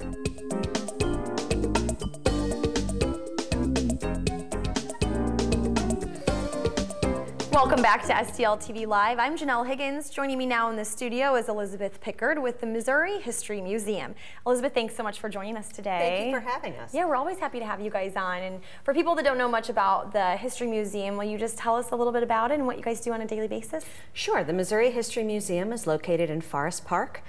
Welcome back to STL TV Live. I'm Janelle Higgins. Joining me now in the studio is Elizabeth Pickard with the Missouri History Museum. Elizabeth, thanks so much for joining us today. Thank you for having us. Yeah, we're always happy to have you guys on. And for people that don't know much about the History Museum, will you just tell us a little bit about it and what you guys do on a daily basis? Sure. The Missouri History Museum is located in Forest Park.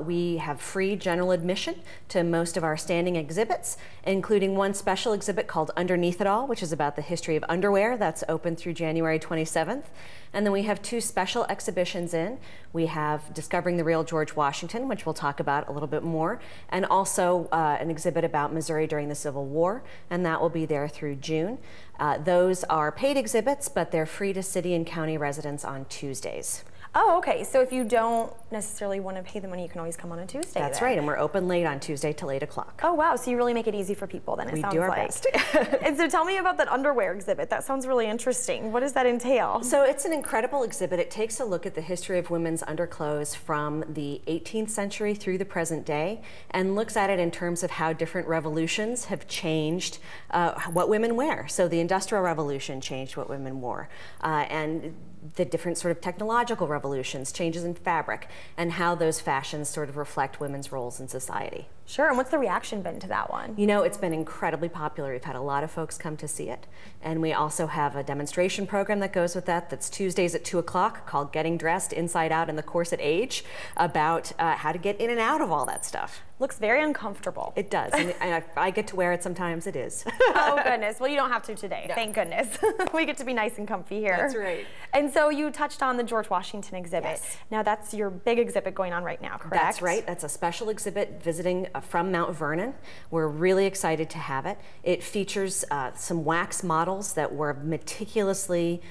We have free general admission to most of our standing exhibits, including one special exhibit called Underneath It All, which is about the history of underwear. That's open through January 27th. And then we have two special exhibitions in. We have Discovering the Real George Washington, which we'll talk about a little bit more, and also an exhibit about Missouri during the Civil War, and that will be there through June. Those are paid exhibits, but they're free to city and county residents on Tuesdays. Oh, okay. So if you don't necessarily want to pay the money, you can always come on a Tuesday. That's right, and we're open late on Tuesday till 8 o'clock. Oh, wow. So you really make it easy for people then, it sounds like. We do our best. And so tell me about that underwear exhibit. That sounds really interesting. What does that entail? So it's an incredible exhibit. It takes a look at the history of women's underclothes from the 18th century through the present day and looks at it in terms of how different revolutions have changed what women wear. So the Industrial Revolution changed what women wore, and the different sort of technological revolutions, changes in fabric, and how those fashions sort of reflect women's roles in society. Sure, and what's the reaction been to that one? You know, it's been incredibly popular. We've had a lot of folks come to see it. And we also have a demonstration program that goes with that that's Tuesdays at 2 o'clock called Getting Dressed Inside Out in the Corset Age, about how to get in and out of all that stuff. Looks very uncomfortable. It does, and I get to wear it sometimes. It is. Oh goodness, well you don't have to today, no. Thank goodness. We get to be nice and comfy here. That's right. And so you touched on the George Washington exhibit. Yes. Now that's your big exhibit going on right now, correct? That's right, that's a special exhibit visiting from Mount Vernon. We're really excited to have it. It features some wax models that were meticulously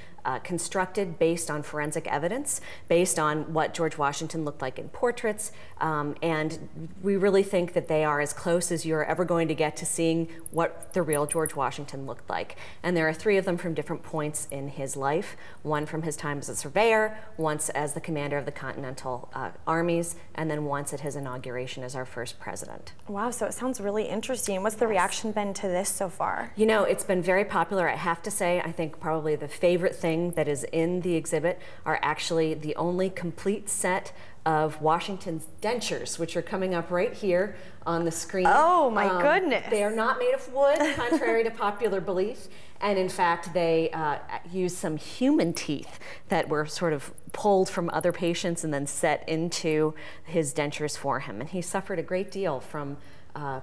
constructed based on forensic evidence, based on what George Washington looked like in portraits, and we really think that they are as close as you're ever going to get to seeing what the real George Washington looked like. And there are 3 of them from different points in his life, one from his time as a surveyor, once as the commander of the Continental armies, and then once at his inauguration as our first president. Wow, so it sounds really interesting. What's the reaction been to this so far? You know, it's been very popular. I have to say, I think probably the favorite thing that is in the exhibit are actually the only complete set of Washington's dentures, which are coming up right here on the screen. Oh my goodness. They are not made of wood, contrary to popular belief. And in fact, they use some human teeth that were sort of pulled from other patients and then set into his dentures for him. And he suffered a great deal from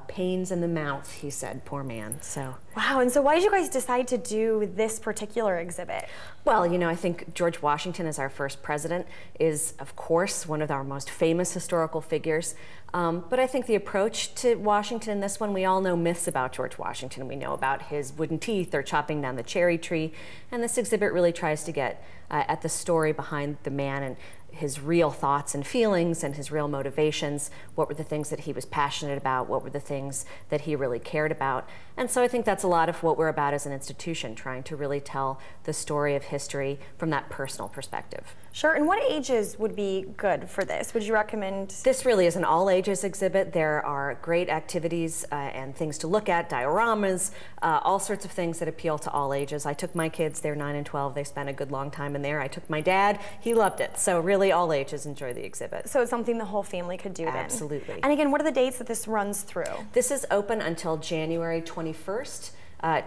pains in the mouth, he said, poor man. So. Wow, and so why did you guys decide to do this particular exhibit? Well, you know, I think George Washington as our first president is, of course, one of our most famous historical figures. But I think the approach to Washington in this one, we all know myths about George Washington. We know about his wooden teeth or chopping down the cherry tree. And this exhibit really tries to get at the story behind the man and his real thoughts and feelings and his real motivations. What were the things that he was passionate about? What were the things that he really cared about? And so I think that's a lot of what we're about as an institution, trying to really tell the story of history from that personal perspective. Sure, and what ages would be good for this? Would you recommend? This really is an all-ages exhibit. There are great activities and things to look at, dioramas, all sorts of things that appeal to all ages. I took my kids, they're 9 and 12, they spent a good long time in there. I took my dad, he loved it. So really all ages enjoy the exhibit. So it's something the whole family could do then? Absolutely. And again, what are the dates that this runs through? This is open until January 21st,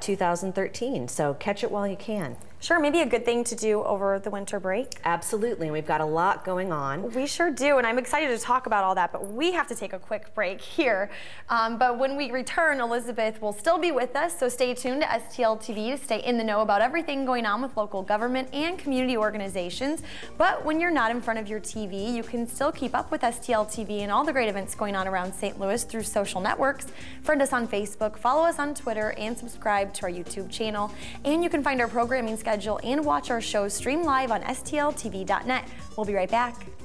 2013, so catch it while you can. Sure, maybe a good thing to do over the winter break. Absolutely, and we've got a lot going on. We sure do, and I'm excited to talk about all that, but we have to take a quick break here. But when we return, Elizabeth will still be with us, so stay tuned to STL TV to stay in the know about everything going on with local government and community organizations. But when you're not in front of your TV, you can still keep up with STL TV and all the great events going on around St. Louis through social networks. Friend us on Facebook, follow us on Twitter, and subscribe to our YouTube channel. And you can find our programming schedule and watch our shows stream live on stltv.net. We'll be right back.